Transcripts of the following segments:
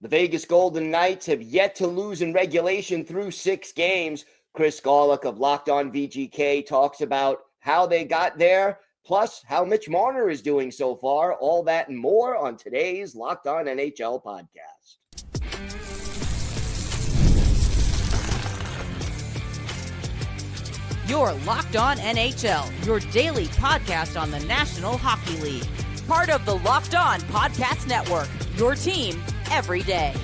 The Vegas Golden Knights have yet to lose in regulation through 6 games. Chris Gawlik of Locked On VGK talks about how they got there, plus how Mitch Marner is doing so far. All that and more on today's Locked On NHL podcast. You're Locked On NHL, your daily podcast on the National Hockey League. Part of the Locked On Podcast Network, your team every day.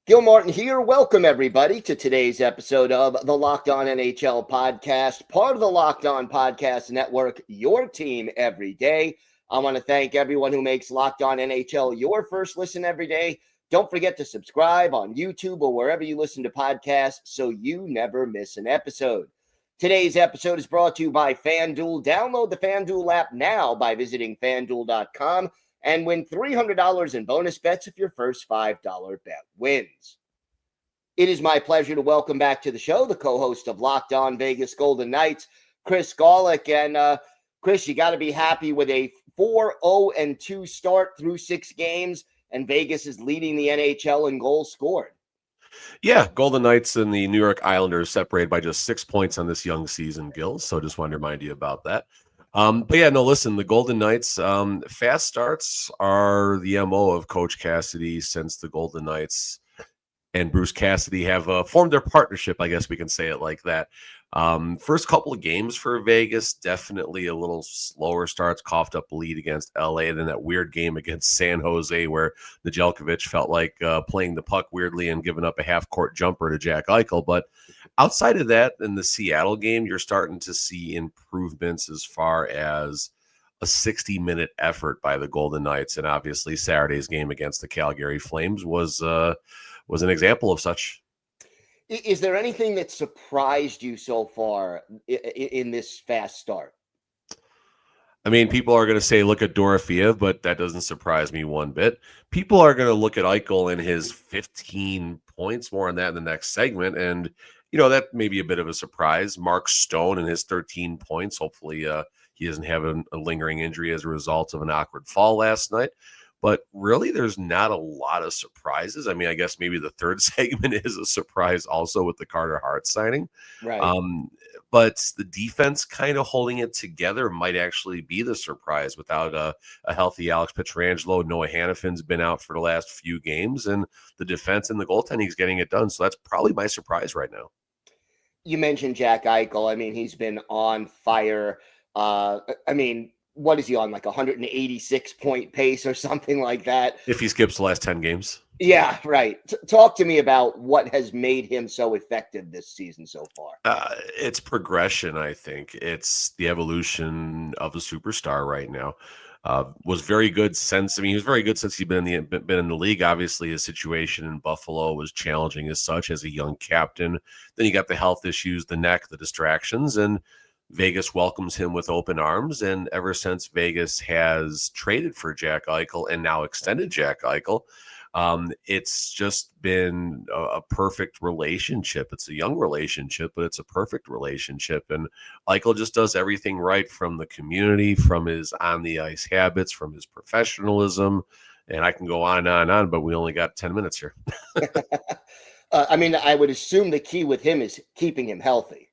Gil Martin here. Welcome, everybody, to today's episode of the Locked On NHL podcast, part of the Locked On Podcast Network, your team every day. I want to thank everyone who makes Locked On NHL your first listen every day. Don't forget to subscribe on YouTube or wherever you listen to podcasts so you never miss an episode. Today's episode is brought to you by FanDuel. Download the FanDuel app now by visiting FanDuel.com and win $300 in bonus bets if your first $5 bet wins. It is my pleasure to welcome back to the show the co-host of Locked On Vegas Golden Knights, Chris Gawlik. And Chris, you got to be happy with a 4-0-2 start through 6 games, and Vegas is leading the NHL in goals scored. Yeah, Golden Knights and the New York Islanders separated by just 6 points on this young season, Gil. So just wanted to remind you about that. But yeah, no, listen, the Golden Knights, fast starts are the MO of Coach Cassidy since the Golden Knights and Bruce Cassidy have formed their partnership, I guess we can say it like that. First couple of games for Vegas, definitely a little slower starts, coughed up a lead against LA, and then that weird game against San Jose where Nedeljkovic felt like playing the puck weirdly and giving up a half-court jumper to Jack Eichel. But outside of that, in the Seattle game, you're starting to see improvements as far as a 60-minute effort by the Golden Knights, and obviously Saturday's game against the Calgary Flames was an example of such. Is there anything that surprised you so far in this fast start? I mean, people are going to say, look at Dorofeev, but that doesn't surprise me one bit. People are going to look at Eichel and his 15 points, more on that in the next segment. And, you know, that may be a bit of a surprise. Mark Stone and his 13 points. Hopefully he doesn't have a lingering injury as a result of an awkward fall last night. But really, there's not a lot of surprises. I mean, I guess maybe the third segment is a surprise also with the Carter Hart signing. Right. But the defense kind of holding it together might actually be the surprise without a healthy Alex Pietrangelo. Noah Hannafin's been out for the last few games, and the defense and the goaltending is getting it done. So that's probably my surprise right now. You mentioned Jack Eichel. I mean, he's been on fire. What is he on, like 186-point pace or something like that? If he skips the last 10 games. Yeah, right. Talk to me about what has made him so effective this season so far. It's progression, I think. It's the evolution of a superstar right now. Was very good since, he was very good since he's been in the league. Obviously, his situation in Buffalo was challenging as such as a young captain. Then you got the health issues, the neck, the distractions, and Vegas welcomes him with open arms, and ever since Vegas has traded for Jack Eichel and now extended Jack Eichel, it's just been a perfect relationship. It's a young relationship, but it's a perfect relationship. And Eichel just does everything right, from the community, from his on-the-ice habits, from his professionalism. And I can go on and on, but we only got 10 minutes here. I would assume the key with him is keeping him healthy.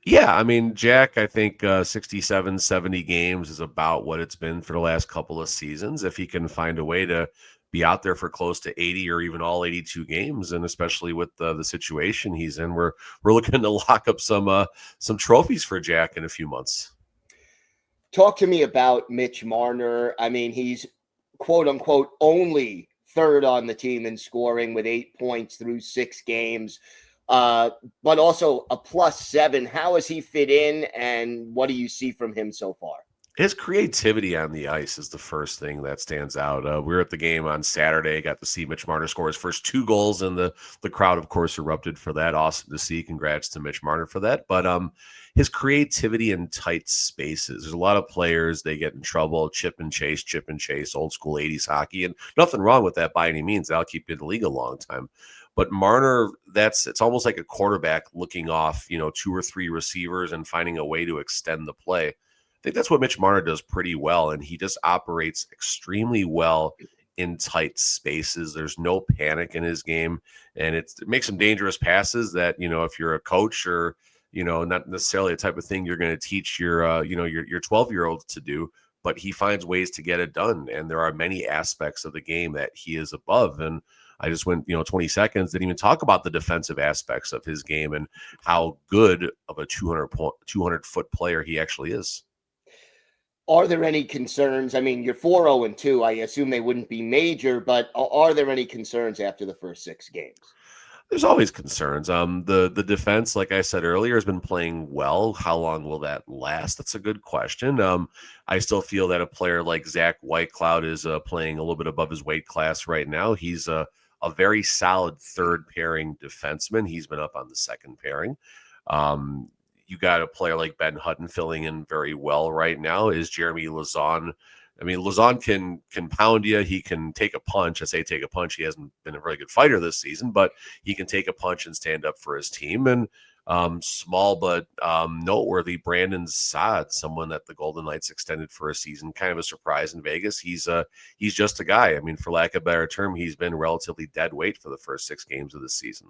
Yeah, I mean, Jack, I think 67, 70 games is about what it's been for the last couple of seasons. If he can find a way to be out there for close to 80 or even all 82 games, and especially with the situation he's in, we're looking to lock up some trophies for Jack in a few months. Talk to me about Mitch Marner. I mean, he's quote-unquote only third on the team in scoring with 8 points through 6 games. But also a +7. How has he fit in, and what do you see from him so far? His creativity on the ice is the first thing that stands out. We were at the game on Saturday, got to see Mitch Marner score his first 2 goals, and the crowd, of course, erupted for that. Awesome to see. Congrats to Mitch Marner for that. But his creativity in tight spaces. There's a lot of players, they get in trouble, chip and chase, old school 80s hockey, and nothing wrong with that by any means. That'll keep you in the league a long time. But Marner, it's almost like a quarterback looking off, 2 or 3 receivers and finding a way to extend the play. I think that's what Mitch Marner does pretty well, and he just operates extremely well in tight spaces. There's no panic in his game, and it makes some dangerous passes that, if you're a coach or, not necessarily a type of thing you're going to teach your 12-year-olds to do, but he finds ways to get it done. And there are many aspects of the game that he is above. And I just went, 20 seconds, didn't even talk about the defensive aspects of his game and how good of a 200-foot player he actually is. Are there any concerns? I mean, you're 4-0-2. I assume they wouldn't be major, but are there any concerns after the first 6 games? There's always concerns. The defense, like I said earlier, has been playing well. How long will that last? That's a good question. I still feel that a player like Zach Whitecloud is playing a little bit above his weight class right now. He's a very solid third pairing defenseman. He's been up on the second pairing. You got a player like Ben Hutton filling in very well right now. Is Jeremy Lauzon? I mean, Lauzon can pound you. He can take a punch. I say take a punch. He hasn't been a very good fighter this season, but he can take a punch and stand up for his team. And small but noteworthy, Brandon Saad, someone that the Golden Knights extended for a season, kind of a surprise in Vegas. He's just a guy. I mean, for lack of a better term, he's been relatively dead weight for the first 6 games of the season.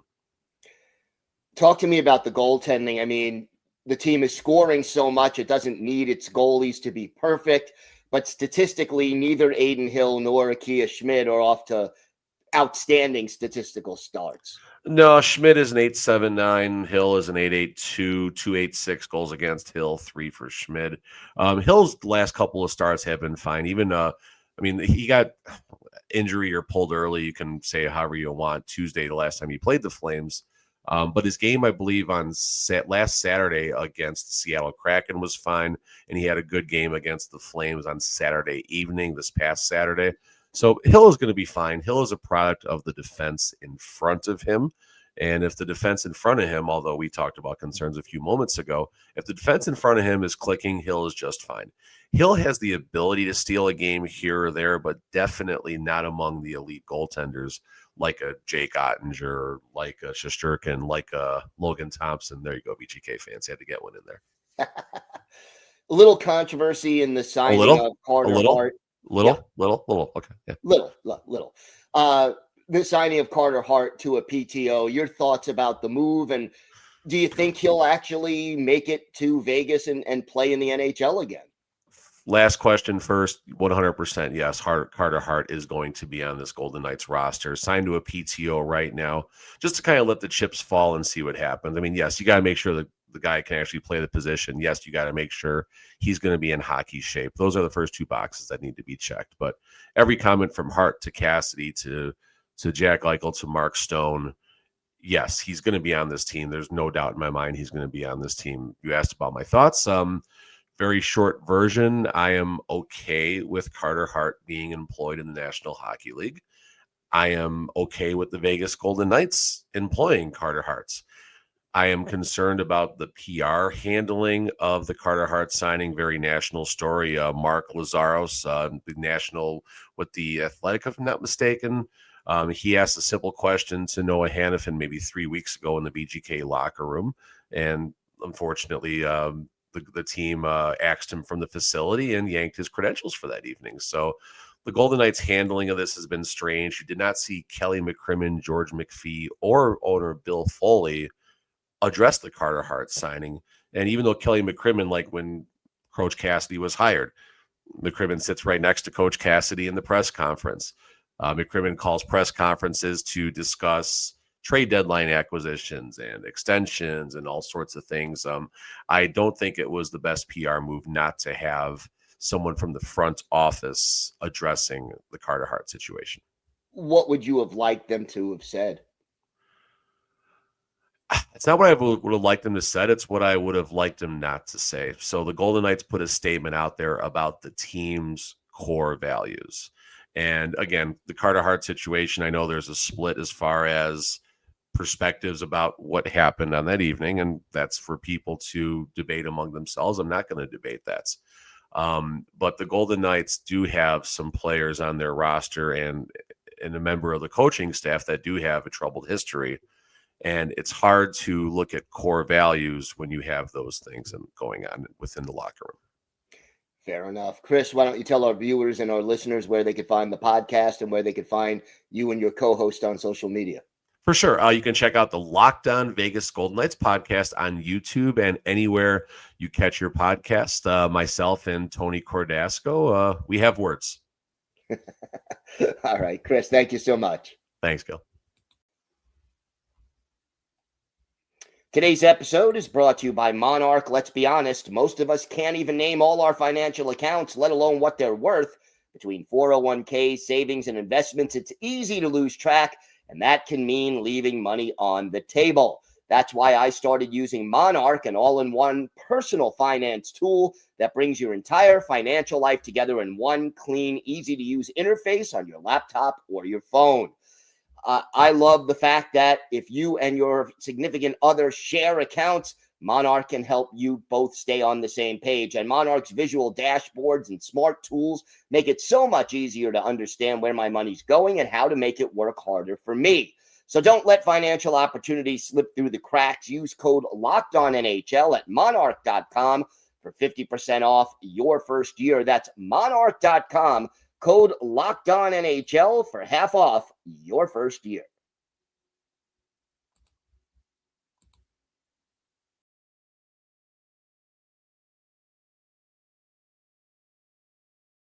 Talk to me about the goaltending. I mean, the team is scoring so much, it doesn't need its goalies to be perfect. But statistically, neither Adin Hill nor Akira Schmid are off to outstanding statistical starts. No, Schmid is an 8.79. Hill is an 8.82, 2.86 goals against Hill, 3 for Schmid. Hill's last couple of starts have been fine. Even, he got injury or pulled early. You can say however you want. Tuesday, the last time he played the Flames. But his game, I believe, on last Saturday against the Seattle Kraken was fine, and he had a good game against the Flames on Saturday evening, this past Saturday. So Hill is going to be fine. Hill is a product of the defense in front of him, and if the defense in front of him, although we talked about concerns a few moments ago, if the defense in front of him is clicking, Hill is just fine. Hill has the ability to steal a game here or there, but definitely not among the elite goaltenders, like a Jake Ottinger, like a Shesterkin, like a Logan Thompson. There you go, BGK fans. Had to get one in there. A little controversy in the signing of Carter Hart. Little. Okay. Yeah. Little. The signing of Carter Hart to a PTO. Your thoughts about the move, and do you think he'll actually make it to Vegas and play in the NHL again? Last question first, 100% yes. Carter Hart is going to be on this Golden Knights roster, signed to a PTO right now, just to kind of let the chips fall and see what happens. I mean, yes, you got to make sure that the guy can actually play the position. Yes, you got to make sure he's going to be in hockey shape. Those are the first 2 boxes that need to be checked. But every comment from Hart to Cassidy to Jack Eichel to Mark Stone, yes, he's going to be on this team. There's no doubt in my mind he's going to be on this team. You asked about my thoughts. Very short version, I am okay with Carter Hart being employed in the National Hockey League. I am okay with the Vegas Golden Knights employing Carter Hart. I am concerned about the PR handling of the Carter Hart signing. Very national story. Mark Lazaros, the national with the Athletic, if I'm not mistaken. He asked a simple question to Noah Hannafin maybe 3 weeks ago in the BGK locker room. And unfortunately, the team axed him from the facility and yanked his credentials for that evening. So the Golden Knights' handling of this has been strange. You did not see Kelly McCrimmon, George McPhee, or owner Bill Foley address the Carter Hart signing. And even though Kelly McCrimmon, like when Coach Cassidy was hired, McCrimmon sits right next to Coach Cassidy in the press conference. McCrimmon calls press conferences to discuss trade deadline acquisitions and extensions and all sorts of things. I don't think it was the best PR move not to have someone from the front office addressing the Carter Hart situation. What would you have liked them to have said? It's not what I would have liked them to say. It's what I would have liked them not to say. So the Golden Knights put a statement out there about the team's core values. And again, the Carter Hart situation, I know there's a split as far as perspectives about what happened on that evening, and that's for people to debate among themselves. I'm not going to debate that. But the Golden Knights do have some players on their roster and a member of the coaching staff that do have a troubled history. And it's hard to look at core values when you have those things going on within the locker room. Fair enough. Chris, why don't you tell our viewers and our listeners where they could find the podcast and where they could find you and your co-host on social media? For sure. You can check out the Locked On Vegas Golden Knights podcast on YouTube and anywhere you catch your podcast. Myself and Tony Cordasco, we have words. All right, Chris, thank you so much. Thanks, Gil. Today's episode is brought to you by Monarch. Let's be honest, most of us can't even name all our financial accounts, let alone what they're worth. Between 401k, savings, and investments, it's easy to lose track, and that can mean leaving money on the table. That's why I started using Monarch, an all-in-one personal finance tool that brings your entire financial life together in one clean, easy-to-use interface on your laptop or your phone. I love the fact that if you and your significant other share accounts, Monarch can help you both stay on the same page. And Monarch's visual dashboards and smart tools make it so much easier to understand where my money's going and how to make it work harder for me. So don't let financial opportunities slip through the cracks. Use code LOCKEDONNHL at monarch.com for 50% off your first year. That's monarch.com. Code LOCKEDONNHL for half off your first year.